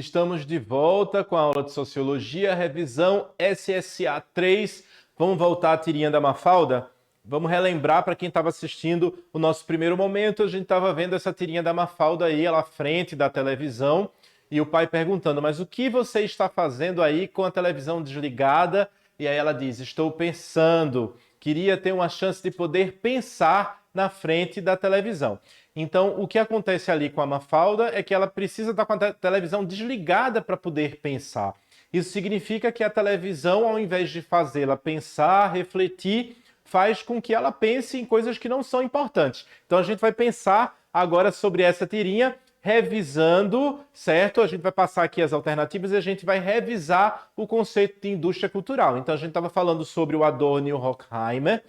Estamos de volta com a aula de Sociologia, revisão SSA 3. Vamos voltar à tirinha da Mafalda? Vamos relembrar para quem estava assistindo o nosso primeiro momento. A gente estava vendo essa tirinha da Mafalda aí, ela à frente da televisão, e o pai perguntando, mas o que você está fazendo aí com a televisão desligada? E aí ela diz, estou pensando, queria ter uma chance de poder pensar na frente da televisão. Então, o que acontece ali com a Mafalda é que ela precisa estar com a televisão desligada para poder pensar. Isso significa que a televisão, ao invés de fazê-la pensar, refletir, faz com que ela pense em coisas que não são importantes. Então, a gente vai pensar agora sobre essa tirinha, revisando, certo? A gente vai passar aqui as alternativas e a gente vai revisar o conceito de indústria cultural. Então, a gente estava falando sobre o Adorno e o Horkheimer,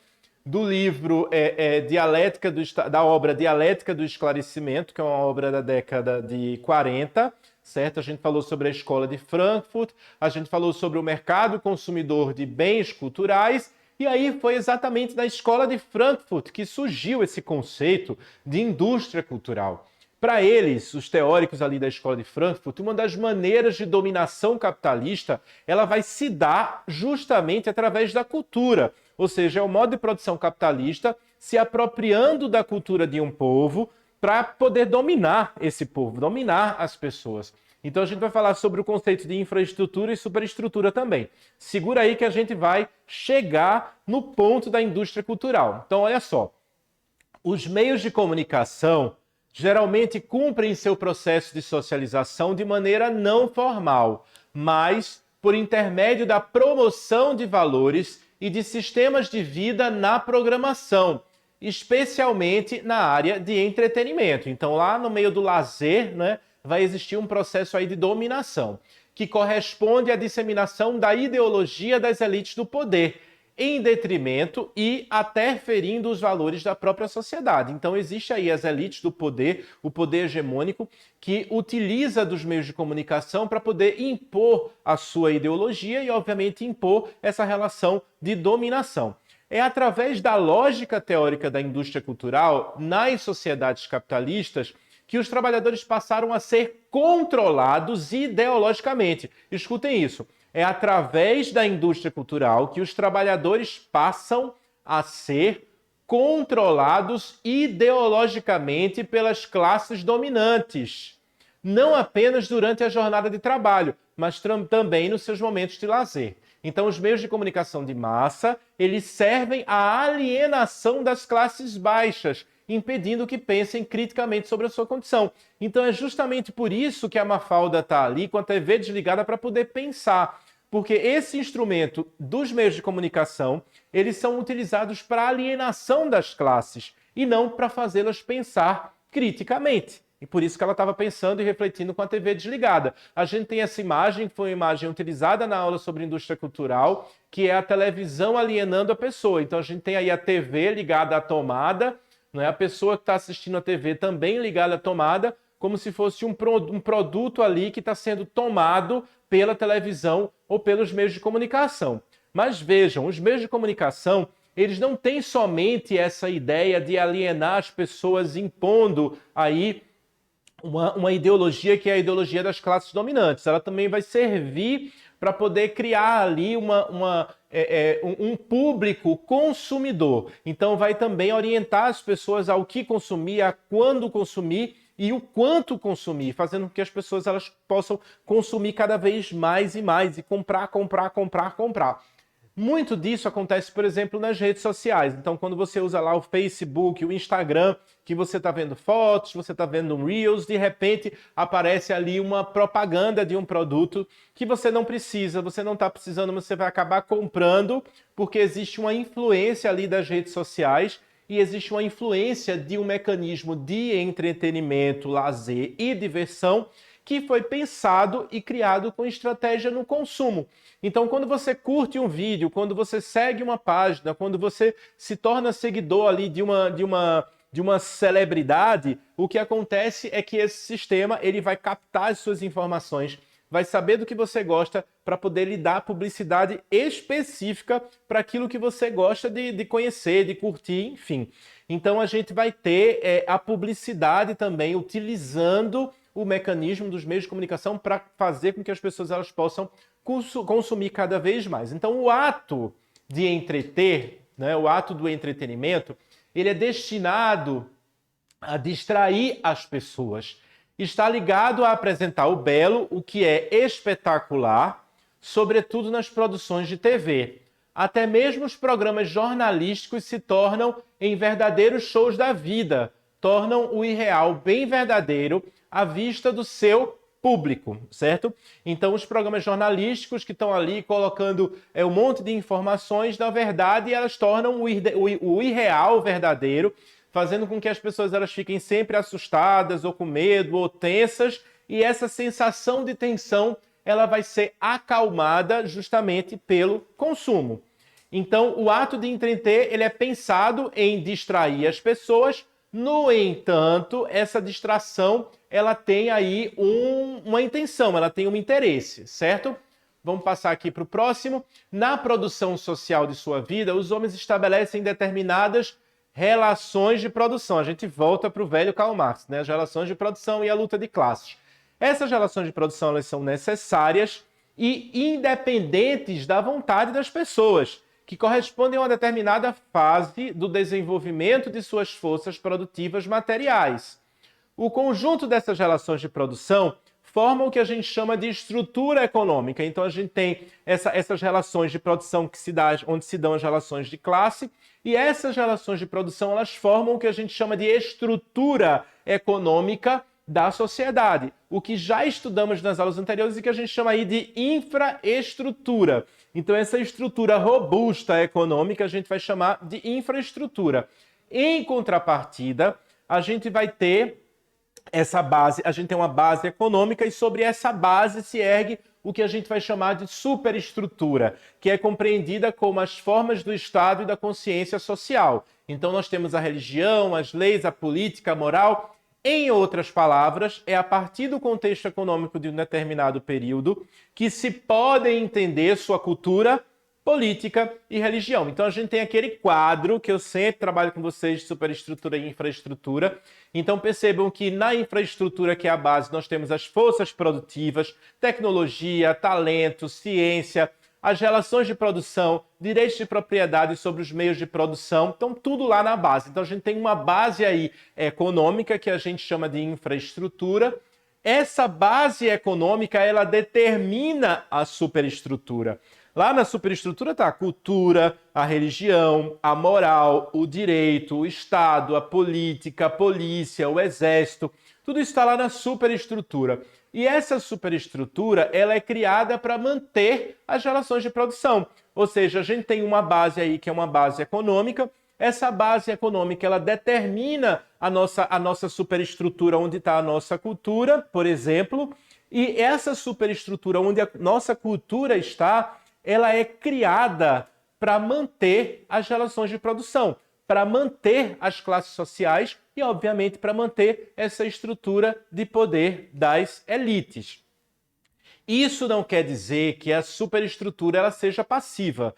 do livro da obra Dialética do Esclarecimento, que é uma obra da década de 40, certo? A gente falou sobre a Escola de Frankfurt, a gente falou sobre o mercado consumidor de bens culturais, e aí foi exatamente na Escola de Frankfurt que surgiu esse conceito de indústria cultural. Para eles, os teóricos ali da Escola de Frankfurt, uma das maneiras de dominação capitalista, ela vai se dar justamente através da cultura. Ou seja, é o modo de produção capitalista se apropriando da cultura de um povo para poder dominar esse povo, dominar as pessoas. Então a gente vai falar sobre o conceito de infraestrutura e superestrutura também. Segura aí que a gente vai chegar no ponto da indústria cultural. Então olha só, os meios de comunicação geralmente cumprem seu processo de socialização de maneira não formal, mas por intermédio da promoção de valores e de sistemas de vida na programação, especialmente na área de entretenimento. Então, lá no meio do lazer, né, vai existir um processo aí de dominação, que corresponde à disseminação da ideologia das elites do poder, em detrimento e até ferindo os valores da própria sociedade. Então, existe aí as elites do poder, o poder hegemônico, que utiliza dos meios de comunicação para poder impor a sua ideologia e, obviamente, impor essa relação de dominação. É através da lógica teórica da indústria cultural, nas sociedades capitalistas, que os trabalhadores passaram a ser controlados ideologicamente. Escutem isso. É através da indústria cultural que os trabalhadores passam a ser controlados ideologicamente pelas classes dominantes. Não apenas durante a jornada de trabalho, mas também nos seus momentos de lazer. Então, os meios de comunicação de massa, eles servem à alienação das classes baixas, impedindo que pensem criticamente sobre a sua condição. Então, é justamente por isso que a Mafalda está ali com a TV desligada para poder pensar. Porque esse instrumento dos meios de comunicação, eles são utilizados para alienação das classes e não para fazê-las pensar criticamente. E por isso que ela estava pensando e refletindo com a TV desligada. A gente tem essa imagem, que foi uma imagem utilizada na aula sobre indústria cultural, que é a televisão alienando a pessoa. Então a gente tem aí a TV ligada à tomada, não é? A pessoa que está assistindo a TV também ligada à tomada, como se fosse um produto ali que está sendo tomado pela televisão ou pelos meios de comunicação. Mas vejam, os meios de comunicação, eles não têm somente essa ideia de alienar as pessoas impondo aí uma ideologia que é a ideologia das classes dominantes. Ela também vai servir para poder criar ali um público consumidor. Então vai também orientar as pessoas ao que consumir, a quando consumir e o quanto consumir, fazendo com que as pessoas elas possam consumir cada vez mais e mais, e comprar. Muito disso acontece, por exemplo, nas redes sociais. Então, quando você usa lá o Facebook, o Instagram, que você está vendo fotos, você está vendo um Reels, de repente aparece ali uma propaganda de um produto que você não precisa, você não está precisando, mas você vai acabar comprando, porque existe uma influência ali das redes sociais e existe uma influência de um mecanismo de entretenimento, lazer e diversão que foi pensado e criado com estratégia no consumo. Então, quando você curte um vídeo, quando você segue uma página, quando você se torna seguidor ali de uma celebridade, o que acontece é que esse sistema ele vai captar as suas informações, vai saber do que você gosta para poder lhe dar publicidade específica para aquilo que você gosta de conhecer, de curtir, enfim. Então, a gente vai ter a publicidade também utilizando o mecanismo dos meios de comunicação para fazer com que as pessoas elas possam consumir cada vez mais. Então, o ato de entreter, né, o ato do entretenimento, ele é destinado a distrair as pessoas. Está ligado a apresentar o belo, o que é espetacular, sobretudo nas produções de TV. Até mesmo os programas jornalísticos se tornam em verdadeiros shows da vida, tornam o irreal bem verdadeiro à vista do seu público, certo? Então, os programas jornalísticos que estão ali colocando um monte de informações, na verdade, elas tornam o irreal verdadeiro, fazendo com que as pessoas elas fiquem sempre assustadas, ou com medo, ou tensas, e essa sensação de tensão ela vai ser acalmada justamente pelo consumo. Então, o ato de entreter ele é pensado em distrair as pessoas. No entanto, essa distração ela tem aí uma intenção, ela tem um interesse, certo? Vamos passar aqui para o próximo. Na produção social de sua vida, os homens estabelecem determinadas relações de produção. A gente volta para o velho Karl Marx, né? As relações de produção e a luta de classes. Essas relações de produção elas são necessárias e independentes da vontade das pessoas, que correspondem a uma determinada fase do desenvolvimento de suas forças produtivas materiais. O conjunto dessas relações de produção forma o que a gente chama de estrutura econômica. Então, a gente tem essas relações de produção onde se dão as relações de classe, e essas relações de produção elas formam o que a gente chama de estrutura econômica da sociedade. O que já estudamos nas aulas anteriores e que a gente chama aí de infraestrutura. Então, essa estrutura robusta econômica a gente vai chamar de infraestrutura. Em contrapartida, a gente vai ter essa base, a gente tem uma base econômica e sobre essa base se ergue o que a gente vai chamar de superestrutura, que é compreendida como as formas do Estado e da consciência social. Então, nós temos a religião, as leis, a política, a moral. Em outras palavras, é a partir do contexto econômico de um determinado período que se pode entender sua cultura, política e religião. Então, a gente tem aquele quadro que eu sempre trabalho com vocês de superestrutura e infraestrutura. Então, percebam que na infraestrutura, que é a base, nós temos as forças produtivas, tecnologia, talento, ciência, as relações de produção, direitos de propriedade sobre os meios de produção, então tudo lá na base. Então a gente tem uma base aí econômica que a gente chama de infraestrutura. Essa base econômica, ela determina a superestrutura. Lá na superestrutura está a cultura, a religião, a moral, o direito, o Estado, a política, a polícia, o exército. Tudo isso está lá na superestrutura. E essa superestrutura ela é criada para manter as relações de produção. Ou seja, a gente tem uma base aí que é uma base econômica. Essa base econômica ela determina a nossa superestrutura, onde está a nossa cultura, por exemplo. E essa superestrutura onde a nossa cultura está, ela é criada para manter as relações de produção, para manter as classes sociais e, obviamente, para manter essa estrutura de poder das elites. Isso não quer dizer que a superestrutura ela seja passiva.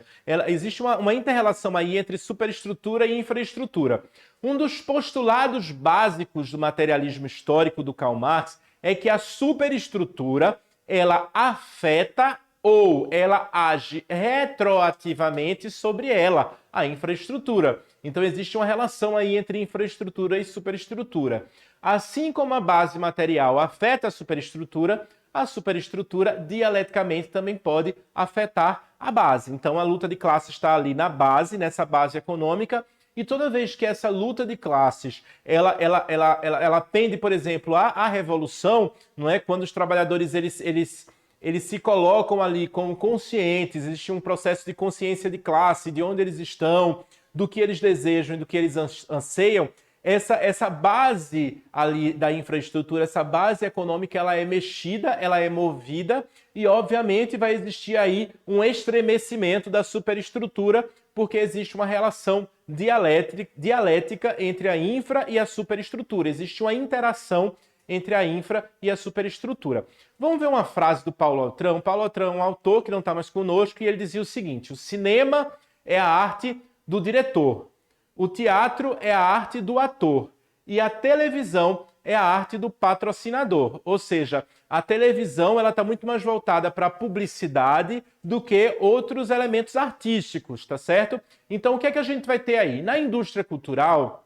Existe uma inter-relação aí entre superestrutura e infraestrutura. Um dos postulados básicos do materialismo histórico do Karl Marx é que a superestrutura ela afeta ou ela age retroativamente sobre ela, a infraestrutura. Então existe uma relação aí entre infraestrutura e superestrutura. Assim como a base material afeta a superestrutura dialeticamente também pode afetar a base. Então a luta de classes está ali na base, nessa base econômica, e toda vez que essa luta de classes ela pende, por exemplo, à revolução, não é? Quando os trabalhadores eles se colocam ali como conscientes, existe um processo de consciência de classe, de onde eles estão, do que eles desejam e do que eles anseiam, essa base ali da infraestrutura, essa base econômica, ela é mexida, ela é movida e, obviamente, vai existir aí um estremecimento da superestrutura, porque existe uma relação dialética entre a infra e a superestrutura. Existe uma interação entre a infra e a superestrutura. Vamos ver uma frase do Paulo Altran. Paulo Altran é um autor que não está mais conosco e ele dizia o seguinte: o cinema é a arte do diretor, o teatro é a arte do ator e a televisão é a arte do patrocinador, ou seja, a televisão ela está muito mais voltada para a publicidade do que outros elementos artísticos, tá certo? Então, o que é que a gente vai ter aí? Na indústria cultural,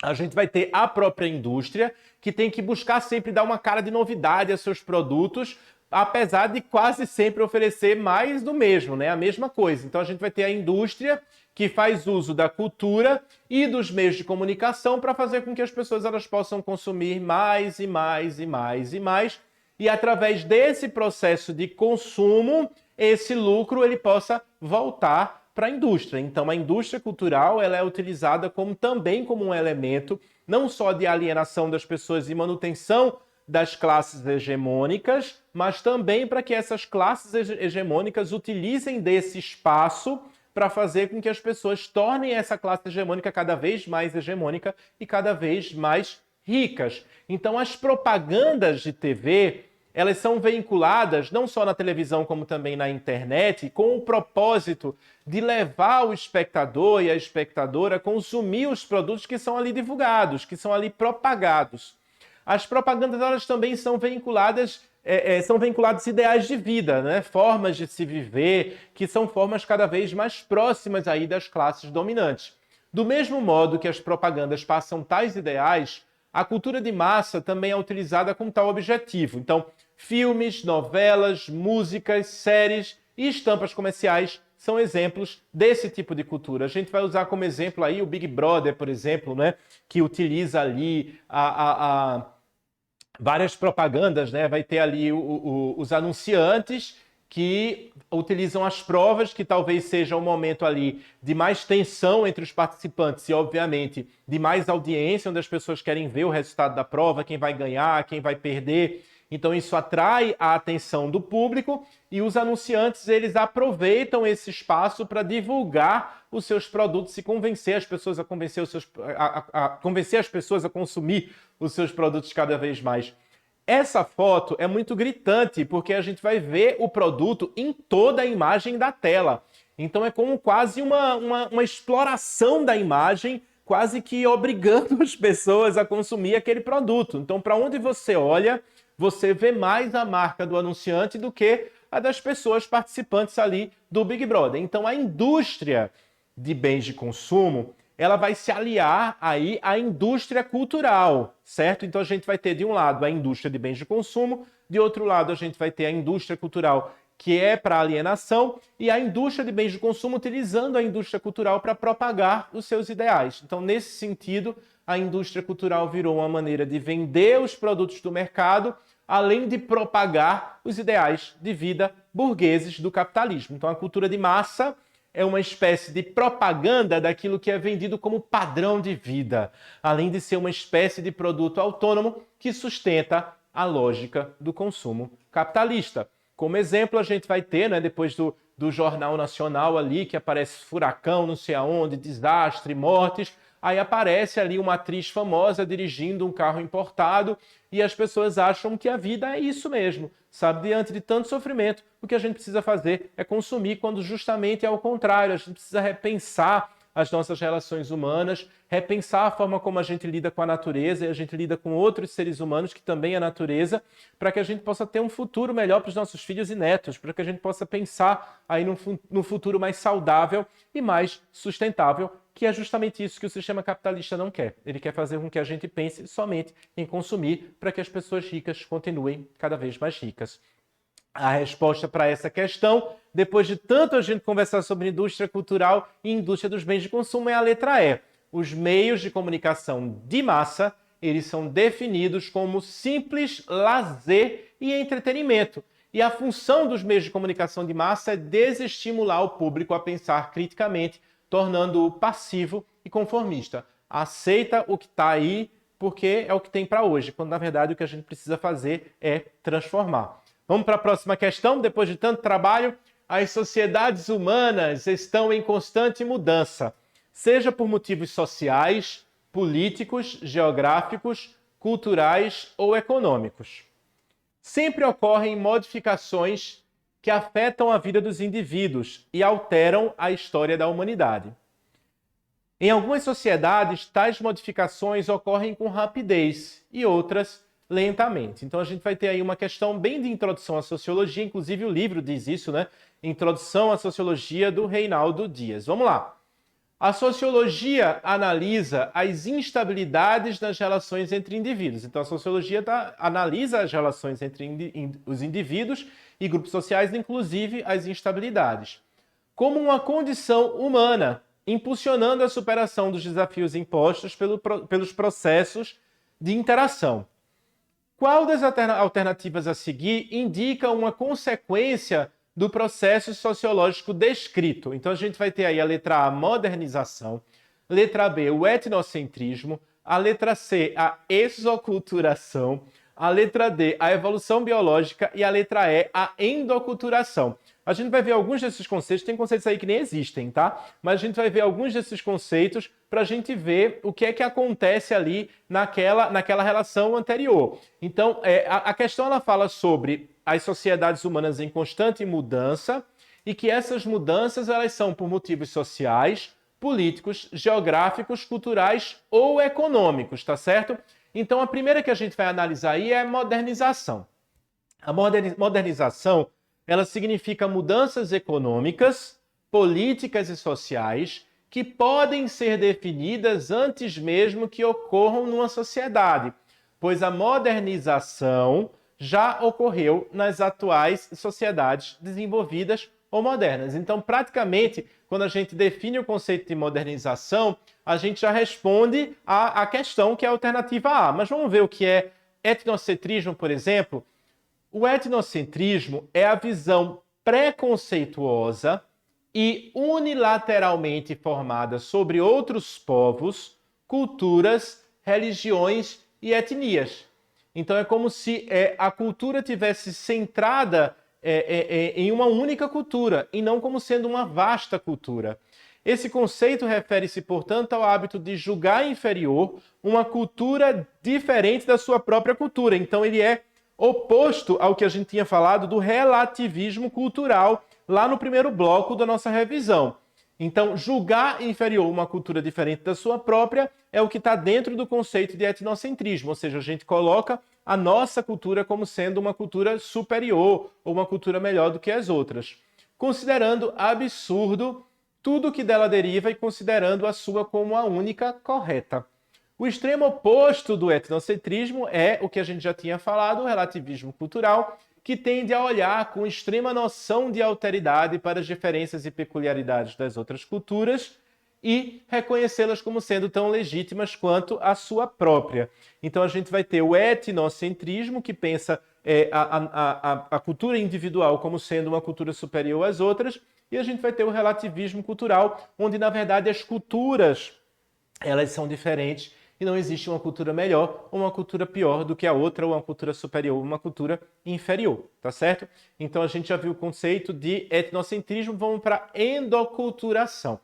a gente vai ter a própria indústria, que tem que buscar sempre dar uma cara de novidade a seus produtos, apesar de quase sempre oferecer mais do mesmo, né? A mesma coisa. Então a gente vai ter a indústria que faz uso da cultura e dos meios de comunicação para fazer com que as pessoas elas possam consumir mais e mais e mais e mais, e através desse processo de consumo, esse lucro ele possa voltar para a indústria. Então, a indústria cultural ela é utilizada também como um elemento não só de alienação das pessoas e manutenção das classes hegemônicas, mas também para que essas classes hegemônicas utilizem desse espaço para fazer com que as pessoas tornem essa classe hegemônica cada vez mais hegemônica e cada vez mais ricas. Então, as propagandas de TV elas são veiculadas não só na televisão como também na internet, com o propósito de levar o espectador e a espectadora a consumir os produtos que são ali divulgados, que são ali propagados. As propagandas elas também são veiculadas ideais de vida, né? Formas de se viver, que são formas cada vez mais próximas aí das classes dominantes. Do mesmo modo que as propagandas passam tais ideais, a cultura de massa também é utilizada com tal objetivo. Então, filmes, novelas, músicas, séries e estampas comerciais são exemplos desse tipo de cultura. A gente vai usar como exemplo aí o Big Brother, por exemplo, né? Que utiliza ali várias propagandas, né? Vai ter ali os anunciantes que utilizam as provas, que talvez seja um momento ali de mais tensão entre os participantes e, obviamente, de mais audiência, onde as pessoas querem ver o resultado da prova, quem vai ganhar, quem vai perder. Então, isso atrai a atenção do público e os anunciantes, eles aproveitam esse espaço para divulgar os seus produtos e convencer as pessoas convencer as pessoas a consumir os seus produtos cada vez mais. Essa foto é muito gritante, porque a gente vai ver o produto em toda a imagem da tela. Então é como quase uma exploração da imagem, quase que obrigando as pessoas a consumir aquele produto. Então, para onde você olha, você vê mais a marca do anunciante do que a das pessoas participantes ali do Big Brother. Então, a indústria de bens de consumo ela vai se aliar aí à indústria cultural, certo? Então a gente vai ter de um lado a indústria de bens de consumo, de outro lado a gente vai ter a indústria cultural que é para alienação e a indústria de bens de consumo utilizando a indústria cultural para propagar os seus ideais. Então nesse sentido, a indústria cultural virou uma maneira de vender os produtos do mercado, além de propagar os ideais de vida burgueses do capitalismo. Então a cultura de massa é uma espécie de propaganda daquilo que é vendido como padrão de vida, além de ser uma espécie de produto autônomo que sustenta a lógica do consumo capitalista. Como exemplo, a gente vai ter, né, depois do Jornal Nacional ali, que aparece furacão, não sei aonde, desastre, mortes, aí aparece ali uma atriz famosa dirigindo um carro importado e as pessoas acham que a vida é isso mesmo, sabe? Diante de tanto sofrimento, o que a gente precisa fazer é consumir, quando justamente é o contrário. A gente precisa repensar as nossas relações humanas, repensar a forma como a gente lida com a natureza e a gente lida com outros seres humanos, que também é natureza, para que a gente possa ter um futuro melhor para os nossos filhos e netos, para que a gente possa pensar aí num futuro mais saudável e mais sustentável, que é justamente isso que o sistema capitalista não quer. Ele quer fazer com que a gente pense somente em consumir para que as pessoas ricas continuem cada vez mais ricas. A resposta para essa questão, depois de tanto a gente conversar sobre indústria cultural e indústria dos bens de consumo, é a letra E. Os meios de comunicação de massa, eles são definidos como simples lazer e entretenimento. E a função dos meios de comunicação de massa é desestimular o público a pensar criticamente, tornando-o passivo e conformista. Aceita o que está aí porque é o que tem para hoje, quando na verdade o que a gente precisa fazer é transformar. Vamos para a próxima questão. Depois de tanto trabalho, as sociedades humanas estão em constante mudança, seja por motivos sociais, políticos, geográficos, culturais ou econômicos. Sempre ocorrem modificações que afetam a vida dos indivíduos e alteram a história da humanidade. Em algumas sociedades, tais modificações ocorrem com rapidez e outras lentamente. Então a gente vai ter aí uma questão bem de introdução à sociologia, inclusive o livro diz isso, né? Introdução à Sociologia, do Reinaldo Dias. Vamos lá. A sociologia analisa as instabilidades nas relações entre indivíduos. Então a sociologia analisa as relações entre os indivíduos e grupos sociais, inclusive as instabilidades, como uma condição humana, impulsionando a superação dos desafios impostos pelos processos de interação. Qual das alternativas a seguir indica uma consequência do processo sociológico descrito? Então a gente vai ter aí a letra A, modernização, letra B, o etnocentrismo, a letra C, a exoculturação, a letra D, a evolução biológica e a letra E, a endoculturação. A gente vai ver alguns desses conceitos, tem conceitos aí que nem existem, tá? Mas a gente vai ver alguns desses conceitos para a gente ver o que é que acontece ali naquela relação anterior. Então, a questão ela fala sobre as sociedades humanas em constante mudança e que essas mudanças elas são por motivos sociais, políticos, geográficos, culturais ou econômicos, tá certo? Então, a primeira que a gente vai analisar aí é a modernização. A modernização ela significa mudanças econômicas, políticas e sociais que podem ser definidas antes mesmo que ocorram numa sociedade, pois a modernização já ocorreu nas atuais sociedades desenvolvidas ou modernas. Então, praticamente, quando a gente define o conceito de modernização, a gente já responde à questão que é a alternativa A. Mas vamos ver o que é etnocentrismo, por exemplo. O etnocentrismo é a visão preconceituosa e unilateralmente formada sobre outros povos, culturas, religiões e etnias. Então é como se a cultura tivesse centrada em uma única cultura e não como sendo uma vasta cultura. Esse conceito refere-se, portanto, ao hábito de julgar inferior uma cultura diferente da sua própria cultura. Então ele é oposto ao que a gente tinha falado do relativismo cultural lá no primeiro bloco da nossa revisão. Então, julgar inferior uma cultura diferente da sua própria é o que está dentro do conceito de etnocentrismo, ou seja, a gente coloca a nossa cultura como sendo uma cultura superior ou uma cultura melhor do que as outras, considerando absurdo tudo que dela deriva e considerando a sua como a única correta. O extremo oposto do etnocentrismo é o que a gente já tinha falado, o relativismo cultural, que tende a olhar com extrema noção de alteridade para as diferenças e peculiaridades das outras culturas e reconhecê-las como sendo tão legítimas quanto a sua própria. Então a gente vai ter o etnocentrismo, que pensa a cultura individual como sendo uma cultura superior às outras, e a gente vai ter o relativismo cultural, onde na verdade as culturas elas são diferentes e não existe uma cultura melhor ou uma cultura pior do que a outra, ou uma cultura superior ou uma cultura inferior, tá certo? Então a gente já viu o conceito de etnocentrismo, vamos para endoculturação.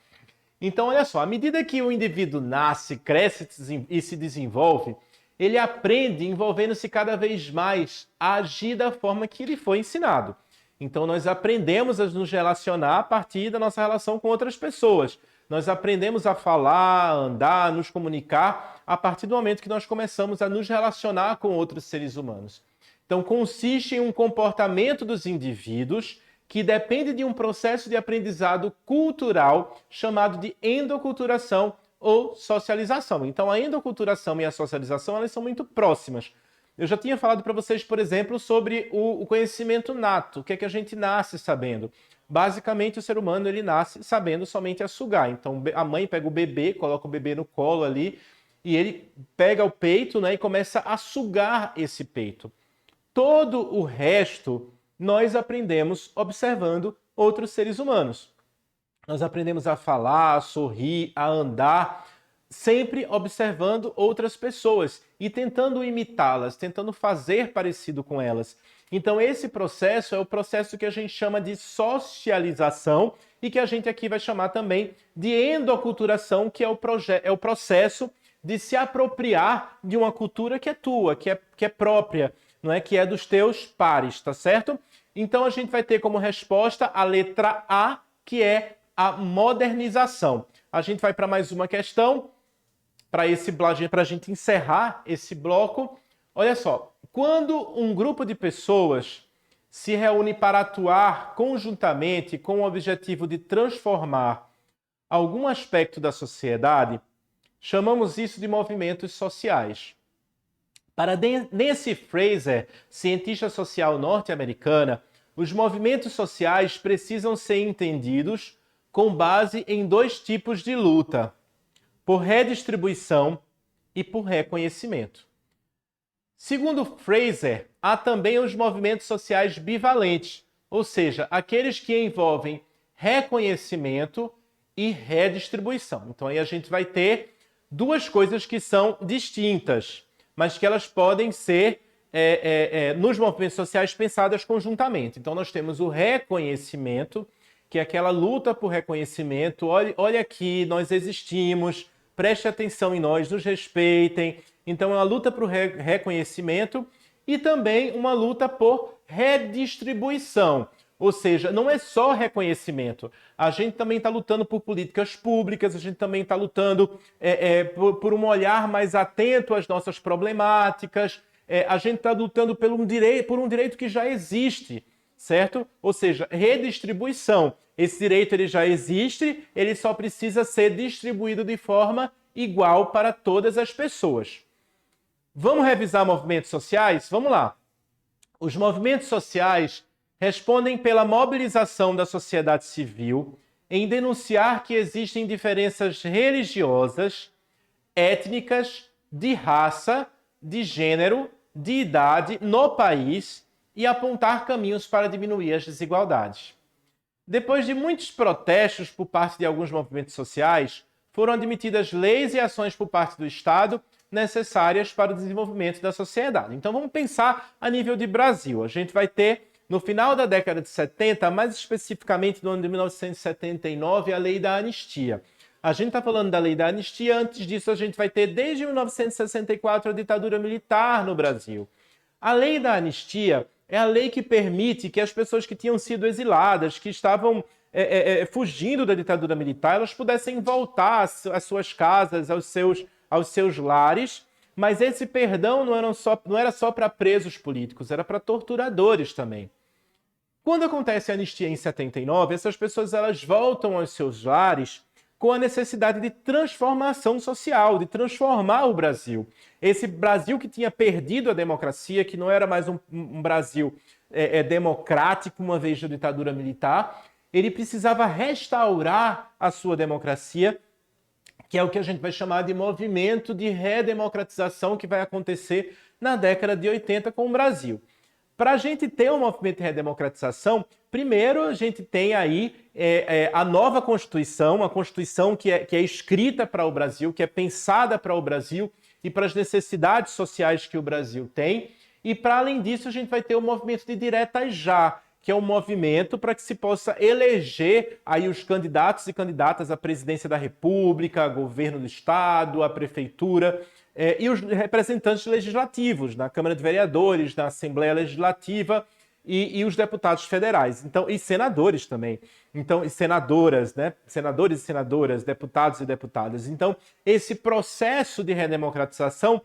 Então olha só, à medida que o indivíduo nasce, cresce e se desenvolve, ele aprende envolvendo-se cada vez mais a agir da forma que lhe foi ensinado. Então nós aprendemos a nos relacionar a partir da nossa relação com outras pessoas. Nós aprendemos a falar, a andar, a nos comunicar a partir do momento que nós começamos a nos relacionar com outros seres humanos. Então, consiste em um comportamento dos indivíduos que depende de um processo de aprendizado cultural chamado de endoculturação ou socialização. Então, a endoculturação e a socialização elas são muito próximas. Eu já tinha falado para vocês, por exemplo, sobre o conhecimento nato, o que é que a gente nasce sabendo. Basicamente, o ser humano ele nasce sabendo somente a sugar. Então, a mãe pega o bebê, coloca o bebê no colo ali, e ele pega o peito, né, e começa a sugar esse peito. Todo o resto nós aprendemos observando outros seres humanos. Nós aprendemos a falar, a sorrir, a andar, sempre observando outras pessoas e tentando imitá-las, tentando fazer parecido com elas. Então esse processo é o processo que a gente chama de socialização e que a gente aqui vai chamar também de endoculturação, que é o processo de se apropriar de uma cultura que é tua, que é própria, não é? Que é dos teus pares, tá certo? Então a gente vai ter como resposta a letra A, que é a modernização. A gente vai para mais uma questão, para a gente encerrar esse bloco. Olha só, quando um grupo de pessoas se reúne para atuar conjuntamente com o objetivo de transformar algum aspecto da sociedade, chamamos isso de movimentos sociais. Para Nancy Fraser, cientista social norte-americana, os movimentos sociais precisam ser entendidos com base em dois tipos de luta: por redistribuição e por reconhecimento. Segundo Fraser, há também os movimentos sociais bivalentes, ou seja, aqueles que envolvem reconhecimento e redistribuição. Então aí a gente vai ter duas coisas que são distintas, mas que elas podem ser, nos movimentos sociais, pensadas conjuntamente. Então nós temos o reconhecimento, que é aquela luta por reconhecimento. Olha aqui, nós existimos, preste atenção em nós, nos respeitem. Então é uma luta por reconhecimento e também uma luta por redistribuição. Ou seja, não é só reconhecimento. A gente também está lutando por políticas públicas, a gente também está lutando por um olhar mais atento às nossas problemáticas, a gente está lutando por um direito que já existe, certo? Ou seja, redistribuição. Esse direito ele já existe, ele só precisa ser distribuído de forma igual para todas as pessoas. Vamos revisar movimentos sociais? Vamos lá. Os movimentos sociais respondem pela mobilização da sociedade civil em denunciar que existem diferenças religiosas, étnicas, de raça, de gênero, de idade no país e apontar caminhos para diminuir as desigualdades. Depois de muitos protestos por parte de alguns movimentos sociais, foram admitidas leis e ações por parte do Estado necessárias para o desenvolvimento da sociedade. Então vamos pensar a nível de Brasil. A gente vai ter, no final da década de 70, mais especificamente no ano de 1979, a Lei da Anistia. A gente está falando da Lei da Anistia, antes disso a gente vai ter, desde 1964, a ditadura militar no Brasil. A Lei da Anistia é a lei que permite que as pessoas que tinham sido exiladas, que estavam fugindo da ditadura militar, elas pudessem voltar às suas casas, aos seus lares, mas esse perdão não era só para presos políticos, era para torturadores também. Quando acontece a anistia em 79, essas pessoas elas voltam aos seus lares com a necessidade de transformação social, de transformar o Brasil. Esse Brasil que tinha perdido a democracia, que não era mais um Brasil democrático, uma vez da ditadura militar, ele precisava restaurar a sua democracia, que é o que a gente vai chamar de movimento de redemocratização que vai acontecer na década de 80 com o Brasil. Para a gente ter um movimento de redemocratização, primeiro a gente tem aí a nova Constituição, uma Constituição que é escrita para o Brasil, que é pensada para o Brasil e para as necessidades sociais que o Brasil tem. E para além disso, a gente vai ter o movimento de diretas já, que é um movimento para que se possa eleger aí os candidatos e candidatas à presidência da República, ao governo do Estado, à prefeitura, e os representantes legislativos, na Câmara de Vereadores, na Assembleia Legislativa e os deputados federais, então, e senadores também, então, e senadoras, né? Senadores e senadoras, deputados e deputadas. Então, esse processo de redemocratização,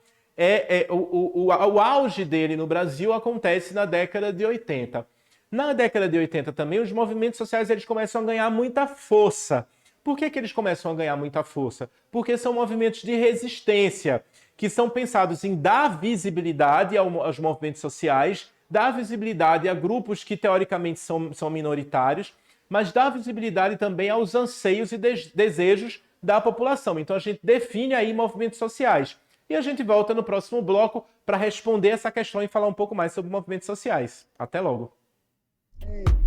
o auge dele no Brasil acontece na década de 80. Na década de 80 também, os movimentos sociais eles começam a ganhar muita força. Por que eles começam a ganhar muita força? Porque são movimentos de resistência, que são pensados em dar visibilidade aos movimentos sociais, dar visibilidade a grupos que teoricamente são minoritários, mas dar visibilidade também aos anseios e desejos da população. Então a gente define aí movimentos sociais. E a gente volta no próximo bloco para responder essa questão e falar um pouco mais sobre movimentos sociais. Até logo! Hey.